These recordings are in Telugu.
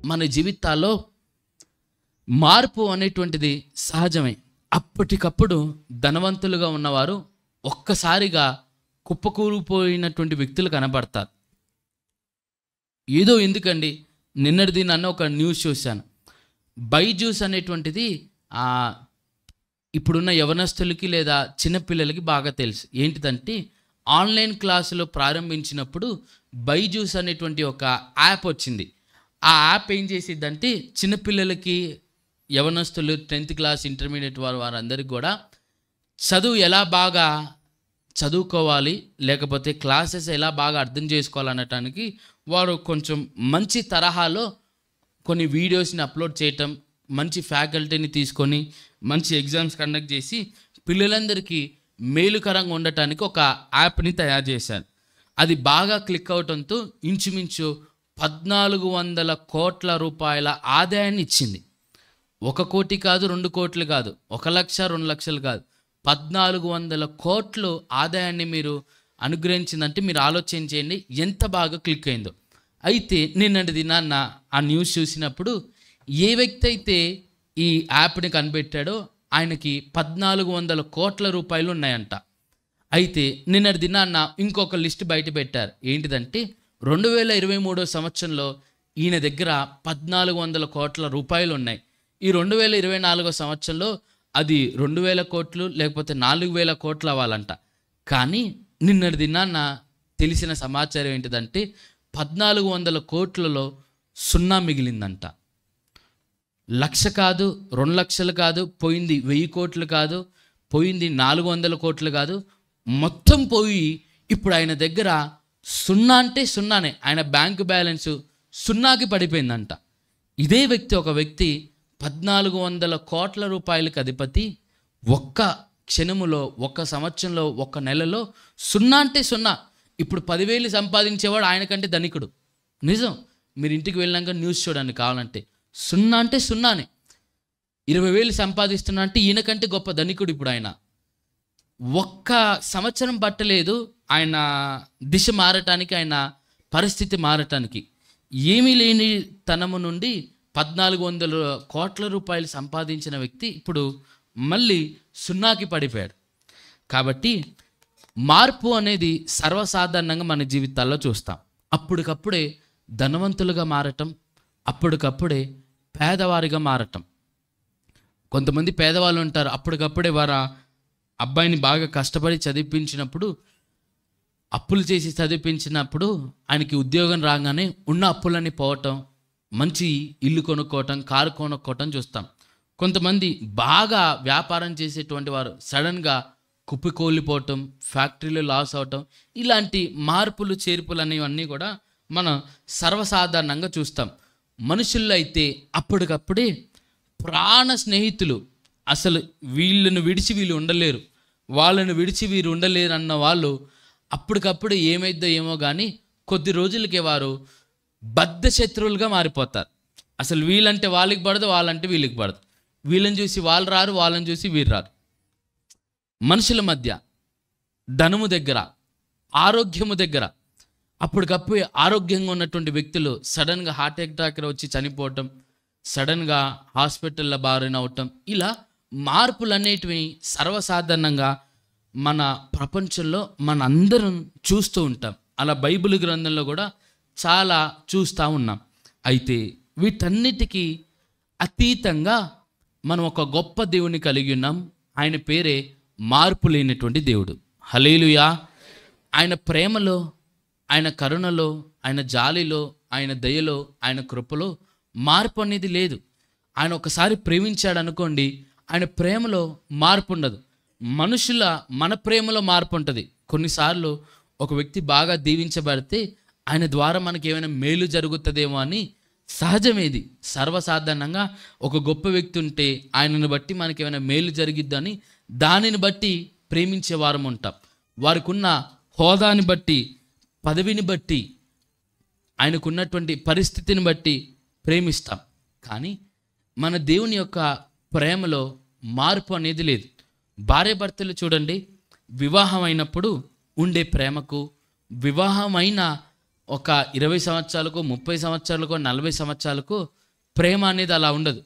మన జీవితాల్లో మార్పు అనేటువంటిది సహజమే. అప్పటికప్పుడు ధనవంతులుగా ఉన్నవారు ఒక్కసారిగా కుప్పకూలిపోయినటువంటి వ్యక్తులు కనబడతారు. ఏదో ఎందుకండి, నిన్నటిది నన్ను ఒక న్యూస్ చూశాను. బైజూస్ అనేటువంటిది ఇప్పుడున్న యవనస్తులకి లేదా చిన్నపిల్లలకి బాగా తెలుసు. ఏంటిదంటే ఆన్లైన్ క్లాసులు ప్రారంభించినప్పుడు బైజూస్ అనేటువంటి ఒక యాప్ వచ్చింది. ఆ యాప్ ఏం చేసిద్దంటే చిన్నపిల్లలకి, యవనస్తులు, 10th క్లాస్, ఇంటర్మీడియట్ వారందరికీ కూడా చదువు ఎలా బాగా చదువుకోవాలి, లేకపోతే క్లాసెస్ ఎలా బాగా అర్థం చేసుకోవాలనటానికి వారు కొంచెం మంచి తరహాలో కొన్ని వీడియోస్ని అప్లోడ్ చేయటం, మంచి ఫ్యాకల్టీని తీసుకొని మంచి ఎగ్జామ్స్ కండక్ట్ చేసి పిల్లలందరికీ మేలుకరంగా ఉండటానికి ఒక యాప్ని తయారు చేశారు. అది బాగా క్లిక్ అవటంతో ఇంచుమించు 1400 కోట్ల రూపాయల ఆదాయాన్ని ఇచ్చింది. 1 కోటి కాదు, 2 కోట్లు కాదు, 1 లక్ష 2 లక్షలు కాదు, 1400 కోట్లు ఆదాయాన్ని మీరు అనుగ్రహించిందంటే మీరు ఆలోచన చేయండి ఎంత బాగా క్లిక్ అయిందో. అయితే నిన్నటి దినాన్న ఆ న్యూస్ చూసినప్పుడు ఏ వ్యక్తి అయితే ఈ యాప్ని కనిపెట్టాడో ఆయనకి 1400 కోట్ల రూపాయలు ఉన్నాయంట. అయితే నిన్నటి దినాన్న ఇంకొక లిస్ట్ బయట పెట్టారు. ఏంటిదంటే 2023 సంవత్సరంలో ఈయన దగ్గర 1400 కోట్ల రూపాయలు ఉన్నాయి. ఈ 2024 సంవత్సరంలో అది 2000 కోట్లు లేకపోతే 4000 కోట్లు అవ్వాలంట. కానీ నిన్నటి దినాన్న తెలిసిన సమాచారం ఏంటిదంటే 1400 కోట్లలో 0 మిగిలిందంట. 1,00,000 కాదు, 2 లక్షలు కాదు, పోయింది 1000 కోట్లు కాదు, పోయింది 400 కోట్లు కాదు, మొత్తం పోయి ఇప్పుడు ఆయన దగ్గర 0 అంటే 0నే. ఆయన బ్యాంకు బ్యాలెన్స్ 0కి పడిపోయిందంట. ఇదే వ్యక్తి, ఒక వ్యక్తి 1400 కోట్ల రూపాయలకు అధిపతి, ఒక్క క్షణములో, ఒక్క సంవత్సరంలో, ఒక్క నెలలో 0 అంటే 0. ఇప్పుడు 10,000 సంపాదించేవాడు ఆయనకంటే ధనికుడు. నిజం, మీరు ఇంటికి వెళ్ళాక న్యూస్ చూడండి కావాలంటే. 0 అంటే 0నే. 20,000 సంపాదిస్తున్నా అంటే ఈయనకంటే గొప్ప ధనికుడు ఇప్పుడు ఆయన. ఒక్క సంవత్సరం పట్టలేదు ఆయన దిశ మారటానికి, ఆయన పరిస్థితి మారటానికి. ఏమీ లేని తనము నుండి 1400 కోట్ల రూపాయలు సంపాదించిన వ్యక్తి ఇప్పుడు మళ్ళీ 0కి పడిపోయాడు. కాబట్టి మార్పు అనేది సర్వసాధారణంగా మన జీవితాల్లో చూస్తాం. అప్పటికప్పుడే ధనవంతులుగా మారటం, అప్పటికప్పుడే పేదవారిగా మారటం. కొంతమంది పేదవాళ్ళు ఉంటారు, అప్పటికప్పుడే వారు అబ్బాయిని బాగా కష్టపడి చదివించినప్పుడు, అప్పులు చేసి చదివించినప్పుడు ఆయనకి ఉద్యోగం రాగానే ఉన్న అప్పులన్నీ పోవటం, మంచి ఇల్లు కొనుక్కోవటం, కారు కొనుక్కోవటం చూస్తాం. కొంతమంది బాగా వ్యాపారం చేసేటువంటి వారు సడన్గా కుప్పికోలిపోవటం, ఫ్యాక్టరీలో లాస్ అవటం, ఇలాంటి మార్పులు చేర్పులు అనేవన్నీ కూడా మనం సర్వసాధారణంగా చూస్తాం. మనుషుల్లో అయితే అప్పటికప్పుడే ప్రాణ స్నేహితులు, అసలు వీళ్ళను విడిచి వీళ్ళు ఉండలేరు, వాళ్ళను విడిచి వీరు ఉండలేరు అన్న వాళ్ళు అప్పటికప్పుడు ఏమైద్దో ఏమో కానీ కొద్ది రోజులకే వారు బద్ధ శత్రువులుగా మారిపోతారు. అసలు వీళ్ళంటే వాళ్ళకి పడదు, వాళ్ళంటే వీళ్ళకి పడదు, వీళ్ళని చూసి వాళ్ళు రారు, వాళ్ళని చూసి వీరు రారు. మనుషుల మధ్య, ధనము దగ్గర, ఆరోగ్యము దగ్గర అప్పటికప్పుడు ఆరోగ్యంగా ఉన్నటువంటి వ్యక్తులు సడన్గా హార్ట్ అటాక్ వచ్చి చనిపోవటం, సడన్గా హాస్పిటల్లో బారిన అవటం, ఇలా మార్పులు అనేటివి సర్వసాధారణంగా మన ప్రపంచంలో మనందరం చూస్తూ ఉంటాం. అలా బైబిల్ గ్రంథంలో కూడా చాలా చూస్తూ ఉన్నాం. అయితే వీటన్నిటికీ అతీతంగా మనం ఒక గొప్ప దేవుని కలిగి ఉన్నాం. ఆయన పేరే మార్పు లేనటువంటి దేవుడు. హల్లెలూయా. ఆయన ప్రేమలో, ఆయన కరుణలో, ఆయన జాలిలో, ఆయన దయలో, ఆయన కృపలో మార్పు అనేది లేదు. ఆయన ఒకసారి ప్రేమించాడు అనుకోండి, ఆయన ప్రేమలో మార్పు ఉండదు. మన ప్రేమలో మార్పు ఉంటుంది. కొన్నిసార్లు ఒక వ్యక్తి బాగా దీవించబడితే ఆయన ద్వారా మనకి ఏమైనా మేలు జరుగుతుందేమో అని సహజమేది. సర్వసాధారణంగా ఒక గొప్ప వ్యక్తి ఉంటే ఆయనను బట్టి మనకి ఏమైనా మేలు జరిగిద్దని దానిని బట్టి ప్రేమించే వారం ఉంటాం. వారికి ఉన్న హోదాని బట్టి, పదవిని బట్టి, ఆయనకున్నటువంటి పరిస్థితిని బట్టి ప్రేమిస్తాం. కానీ మన దేవుని యొక్క ప్రేమలో మార్పు అనేది లేదు. భార్యాభర్తలు చూడండి, వివాహం అయినప్పుడు ఉండే ప్రేమకు, వివాహమైన ఒక 20 సంవత్సరాలకు, 30 సంవత్సరాలకు, 40 సంవత్సరాలకు ప్రేమ అనేది అలా ఉండదు.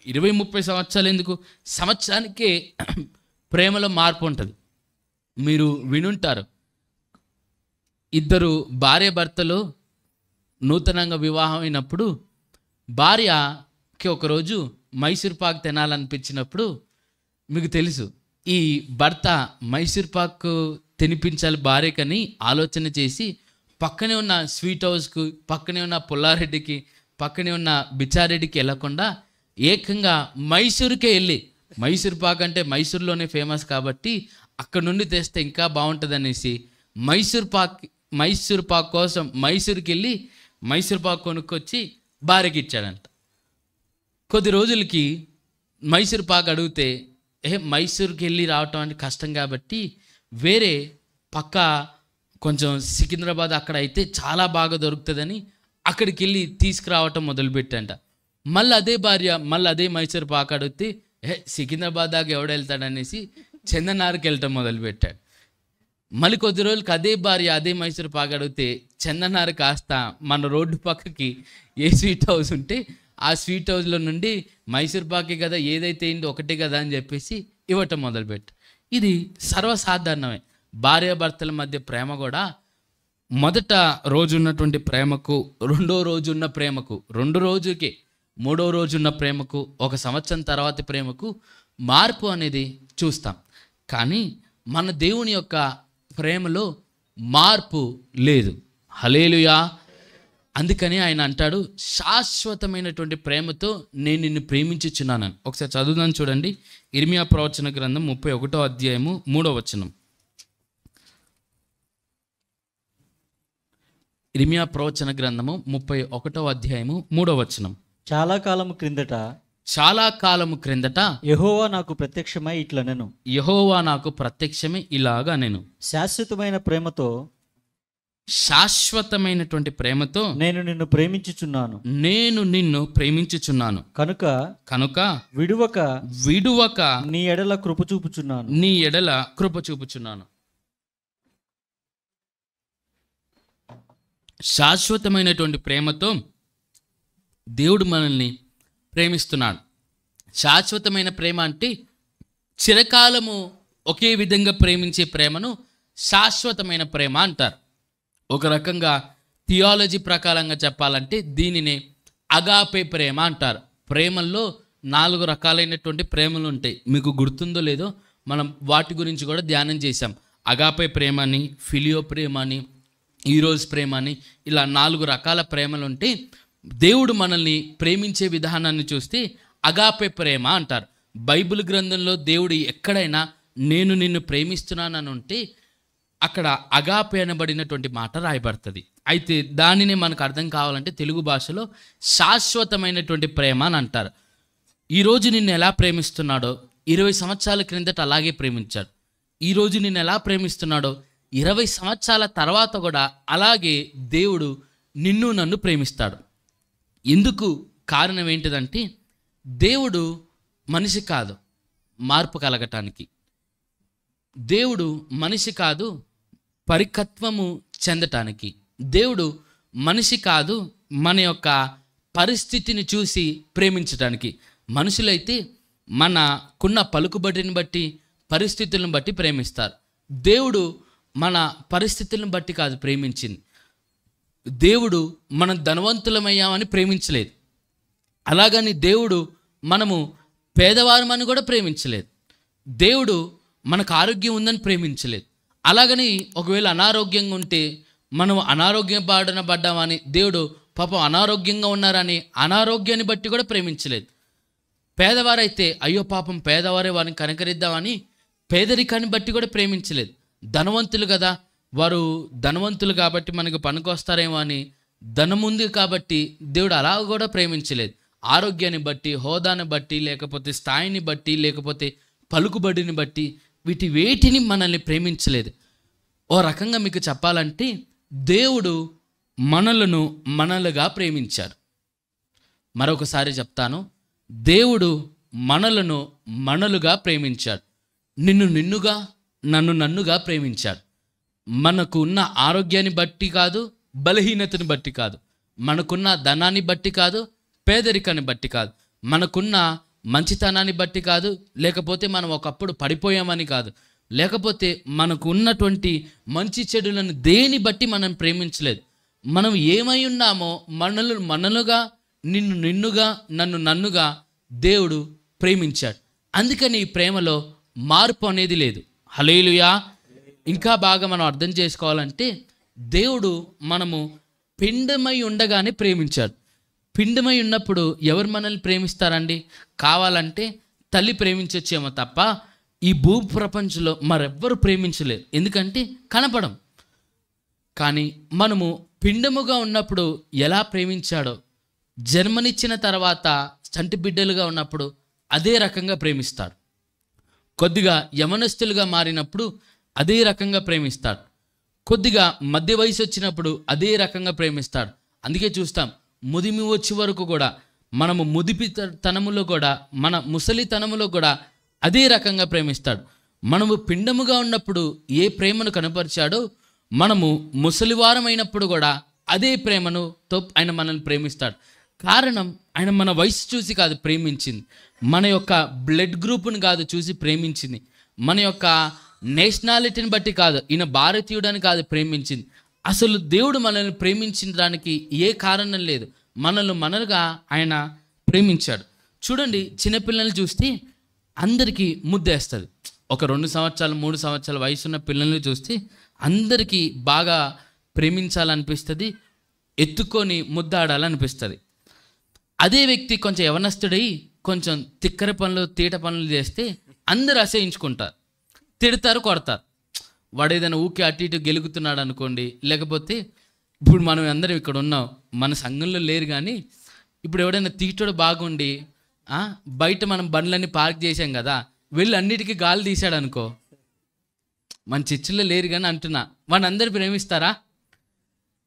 20-30 సంవత్సరాలు ఎందుకు, సంవత్సరానికే ప్రేమలో మార్పు ఉంటుంది. మీరు వినుంటారు, ఇద్దరు భార్య భర్తలు నూతనంగా వివాహం అయినప్పుడు భార్యకి ఒకరోజు మైసూర్ పాక్ తినాలనిపించినప్పుడు, మీకు తెలుసు ఈ భర్త మైసూర్ పాక్ తినిపించాలి భార్యకని ఆలోచన చేసి పక్కనే ఉన్న స్వీట్ హౌస్కు, పక్కనే ఉన్న పుల్లారెడ్డికి, పక్కనే ఉన్న బిచ్చారెడ్డికి వెళ్ళకుండా ఏకంగా మైసూరుకే వెళ్ళి, మైసూర్ పాక్ అంటే మైసూర్లోనే ఫేమస్ కాబట్టి అక్కడ నుండి తెస్తే ఇంకా బాగుంటుంది అనేసి మైసూర్ పాక్ కోసం మైసూర్కి వెళ్ళి మైసూర్ పాక్ కొనుక్కొచ్చి భార్యకి ఇచ్చాడంట. కొద్ది రోజులకి మైసూర్ పాక్ అడిగితే, మైసూర్కి వెళ్ళి రావటం అంటే కష్టం కాబట్టి వేరే పక్క కొంచెం సికింద్రాబాద్ అక్కడ అయితే చాలా బాగా దొరుకుతుందని అక్కడికి వెళ్ళి తీసుకురావటం మొదలుపెట్టంట. మళ్ళీ అదే భార్య మళ్ళీ అదే మైసూర్ పాక్ అడిగితే, సికింద్రాబాద్ దాకా ఎవడు వెళ్తాడనేసి చందనార్కి వెళ్ళటం మొదలుపెట్టాడు. మళ్ళీ కొద్ది రోజులకి అదే భార్య అదే మైసూర్ పాక్ అడిగితే చందనార్ కాస్త మన రోడ్డు పక్కకి ఏ స్వీట్ హౌస్ ఉంటే ఆ స్వీట్ హౌస్లో నుండి మైసూర్ పాకే కదా, ఏదైతే ఏంటి ఒకటే కదా అని చెప్పేసి ఇవ్వటం మొదలుపెట్టు. ఇది సర్వసాధారణమే. భార్యాభర్తల మధ్య ప్రేమ కూడా మొదట రోజు ఉన్నటువంటి ప్రేమకు, రెండో రోజు ఉన్న ప్రేమకు, 2 రోజుకే మూడో రోజు ఉన్న ప్రేమకు, 1 సంవత్సరం తర్వాత ప్రేమకు మార్పు అనేది చూస్తాం. కానీ మన దేవుని యొక్క ప్రేమలో మార్పు లేదు. హల్లెలూయా. అందుకని ఆయన అంటాడు, శాశ్వతమైనటువంటి ప్రేమతో నేను నిన్ను ప్రేమించుచున్నానని. ఒకసారి చదువుదాం చూడండి. ఇర్మియా ప్రవచన గ్రంథం 31వ అధ్యాయము 3వ వచనం. ఇర్మియా ప్రవచన గ్రంథము 31వ అధ్యాయము 3వ వచనం. చాలా కాలము క్రిందట యెహోవా నాకు ప్రత్యక్షమై ఇలాగా నేను శాశ్వతమైనటువంటి ప్రేమతో నేను నిన్ను ప్రేమించుచున్నాను కనుక విడువక నీ ఎడల కృప చూపుచున్నాను. శాశ్వతమైనటువంటి ప్రేమతో దేవుడు మనల్ని ప్రేమిస్తున్నాడు. శాశ్వతమైన ప్రేమ అంటే చిరకాలము ఒకే విధంగా ప్రేమించే ప్రేమను శాశ్వతమైన ప్రేమ అంటారు. ఒక రకంగా థియాలజీ ప్రకారంగా చెప్పాలంటే దీనినే అగాపే ప్రేమ అంటారు. ప్రేమల్లో 4 రకాలైనటువంటి ప్రేమలు ఉంటాయి. మీకు గుర్తుందో లేదో మనం వాటి గురించి కూడా ధ్యానం చేశాం. అగాపే ప్రేమ అని, ఫిలియో ప్రేమ అని, ఈరోస్ ప్రేమ అని, ఇలా 4 రకాల ప్రేమలు ఉంటే దేవుడు మనల్ని ప్రేమించే విధానాన్ని చూస్తే అగాపే ప్రేమ అంటారు. బైబిల్ గ్రంథంలో దేవుడు ఎక్కడైనా నేను నిన్ను ప్రేమిస్తున్నానని ఉంటే అక్కడ అగాపే అనబడినటువంటి మాట రాయబడుతుంది. అయితే దానిని మనకు అర్థం కావాలంటే తెలుగు భాషలో శాశ్వతమైనటువంటి ప్రేమ అని అంటారు. ఈరోజు నిన్ను ఎలా ప్రేమిస్తున్నాడో 20 సంవత్సరాల క్రిందట అలాగే ప్రేమించాడు. ఈరోజు నిన్ను ఎలా ప్రేమిస్తున్నాడో 20 సంవత్సరాల తర్వాత కూడా అలాగే దేవుడు నిన్ను నన్ను ప్రేమిస్తాడు. ఎందుకు? కారణం ఏంటిదంటే దేవుడు మనిషి కాదు మార్పు కలగటానికి. దేవుడు మనిషి కాదు పరిపక్వము చెందటానికి. దేవుడు మనిషి కాదు మన యొక్క పరిస్థితిని చూసి ప్రేమించటానికి. మనుషులైతే మనకున్న పలుకుబడిని బట్టి, పరిస్థితులను బట్టి ప్రేమిస్తారు. దేవుడు మన పరిస్థితులను బట్టి కాదు ప్రేమించింది. దేవుడు మనం ధనవంతులమయ్యామని ప్రేమించలేదు. అలాగని దేవుడు మనము పేదవారమని కూడా ప్రేమించలేదు. దేవుడు మనకు ఆరోగ్యం ఉందని ప్రేమించలేదు. అలాగని ఒకవేళ అనారోగ్యంగా ఉంటే మనం అనారోగ్యం బారిన పడ్డామని దేవుడు పాపం అనారోగ్యంగా ఉన్నారని అనారోగ్యాన్ని బట్టి కూడా ప్రేమించలేదు. పేదవారైతే అయ్యో పాపం పేదవారే వారిని కనికరిద్దామని పేదరికాన్ని బట్టి కూడా ప్రేమించలేదు. ధనవంతులు కదా, వారు ధనవంతులు కాబట్టి మనకు పనికొస్తారేమో అని ధనముంది కాబట్టి దేవుడు అలా కూడా ప్రేమించలేదు. ఆరోగ్యాన్ని బట్టి, హోదాని బట్టి, లేకపోతే స్థాయిని బట్టి, లేకపోతే పలుకుబడిని బట్టి వేటిని మనల్ని ప్రేమించలేదు. ఓ రకంగా మీకు చెప్పాలంటే దేవుడు మనలను మనలుగా ప్రేమించారు. మరొకసారి చెప్తాను, దేవుడు మనలను మనలుగా ప్రేమించాడు. నిన్నుగా నన్ను నన్నుగా ప్రేమించాడు. మనకు ఉన్న ఆరోగ్యాన్ని బట్టి కాదు, బలహీనతను బట్టి కాదు, మనకున్న ధనాన్ని బట్టి కాదు, పేదరికాన్ని బట్టి కాదు, మనకున్న మంచితనాన్ని బట్టి కాదు, లేకపోతే మనం ఒకప్పుడు పడిపోయామని కాదు, లేకపోతే మనకు ఉన్నటువంటి మంచి చెడులను దేని బట్టి మనం ప్రేమించలేదు. మనం ఏమై ఉన్నామో మనలుగా, నిన్నుగా, నన్నుగా దేవుడు ప్రేమించాడు. అందుకని ఈ ప్రేమలో మార్పు అనేది లేదు. హల్లెలూయా. ఇంకా బాగా మనం అర్థం చేసుకోవాలంటే దేవుడు మనము పిండమై ఉండగానే ప్రేమించాడు. పిండమై ఉన్నప్పుడు ఎవరు మనల్ని ప్రేమిస్తారండి? కావాలంటే తల్లి ప్రేమించొచ్చేమో తప్ప ఈ భూ ప్రపంచంలో మరెవ్వరు ప్రేమించలేరు, ఎందుకంటే కనపడం. కానీ మనము పిండముగా ఉన్నప్పుడు ఎలా ప్రేమించాడో, జన్మనిచ్చిన తర్వాత చంటి బిడ్డలుగా ఉన్నప్పుడు అదే రకంగా ప్రేమిస్తాడు. కొద్దిగా యవనస్తులుగా మారినప్పుడు అదే రకంగా ప్రేమిస్తాడు. కొద్దిగా మధ్య వయసు వచ్చినప్పుడు అదే రకంగా ప్రేమిస్తాడు. అందుకే చూస్తాం, ముదిమి వచ్చే వరకు కూడా మనము ముదిపితనములో కూడా, మన ముసలితనములో కూడా అదే రకంగా ప్రేమిస్తాడు. మనము పిండముగా ఉన్నప్పుడు ఏ ప్రేమను కనపరిచాడో, మనము ముసలివారమైనప్పుడు కూడా అదే ప్రేమతో ఆయన మనల్ని ప్రేమిస్తాడు. కారణం, ఆయన మన వయసు చూసి కాదు ప్రేమించింది, మన యొక్క బ్లడ్ గ్రూప్ని కాదు చూసి ప్రేమించింది, మన యొక్క నేషనాలిటీని బట్టి కాదు, ఈయన భారతీయుడని కాదు ప్రేమించింది. అసలు దేవుడు మనల్ని ప్రేమించిన దానికి ఏ కారణం లేదు, మనలుగా ఆయన ప్రేమించాడు. చూడండి, చిన్నపిల్లల్ని చూస్తే అందరికీ ముద్దేస్తుంది. ఒక 2 సంవత్సరాలు 3 సంవత్సరాల వయసు ఉన్న పిల్లల్ని చూస్తే అందరికీ బాగా ప్రేమించాలనిపిస్తుంది, ఎత్తుకొని ముద్దాడాలనిపిస్తుంది. అదే వ్యక్తి కొంచెం యవనస్తుడై కొంచెం తిక్కర పనులు, తీట పనులు చేస్తే అందరూ అసహించుకుంటారు, తిడతారు, కొడతారు. వాడు ఏదైనా ఊకే అటు ఇటు గెలుగుతున్నాడు అనుకోండి, లేకపోతే ఇప్పుడు మనం అందరం ఇక్కడ ఉన్నాం, మన సంఘంలో లేరు, కానీ ఇప్పుడు ఎవడైనా తీటోడు బాగుండి బయట మనం బండ్లన్నీ పార్క్ చేసాం కదా, వెళ్ళి అన్నిటికీ గాలి తీసాడు అనుకో, మన చర్చిలో లేరు కానీ అంటున్నా, వాడిని అందరు ప్రేమిస్తారా?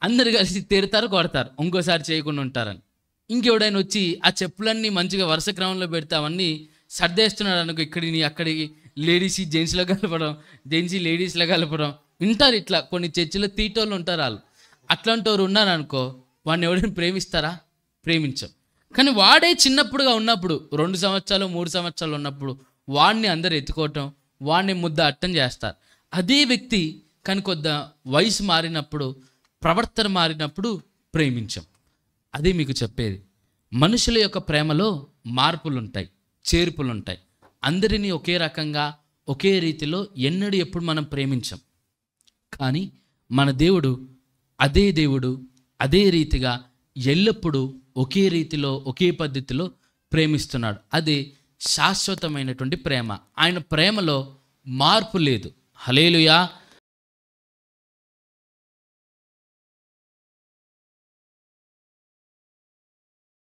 అందరు కలిసి తిడతారు, కొడతారు, ఇంకోసారి చేయకుండా ఉంటారని. ఇంకెవడైనా వచ్చి ఆ చెప్పులన్నీ మంచిగా వరుస క్రమంలో పెడితే అవన్నీ సర్దేస్తున్నాడు అనుకో, ఇక్కడిని అక్కడికి లేడీస్ జెంట్స్లో కలపడం, జెంట్స్ లేడీస్లో కలపడం ఉంటారు. ఇట్లా కొన్ని చర్చిలో తీటోళ్ళు ఉంటారు. వాళ్ళు అట్లాంటి వారు ఉన్నారనుకో, వాడిని ఎవడైనా ప్రేమిస్తారా? ప్రేమించం. కానీ వాడే చిన్నప్పుడుగా ఉన్నప్పుడు 2 సంవత్సరాలు 3 సంవత్సరాలు ఉన్నప్పుడు వాడిని అందరు ఎత్తుకోవటం, వాడిని ముద్ద అట్టం చేస్తారు. అదే వ్యక్తి కానీ కొద్ది వయసు మారినప్పుడు, ప్రవర్తన మారినప్పుడు ప్రేమించం. అదే మీకు చెప్పేది, మనుషుల యొక్క ప్రేమలో మార్పులు ఉంటాయి, చేర్పులు ఉంటాయి. అందరినీ ఒకే రకంగా ఒకే రీతిలో ఎన్నడూ ఎప్పుడు మనం ప్రేమించం. కానీ మన దేవుడు అదే రీతిగా ఎల్లప్పుడూ ఒకే రీతిలో ఒకే పద్ధతిలో ప్రేమిస్తున్నాడు. అది శాశ్వతమైనటువంటి ప్రేమ. ఆయన ప్రేమలో మార్పు లేదు. హల్లెలూయా.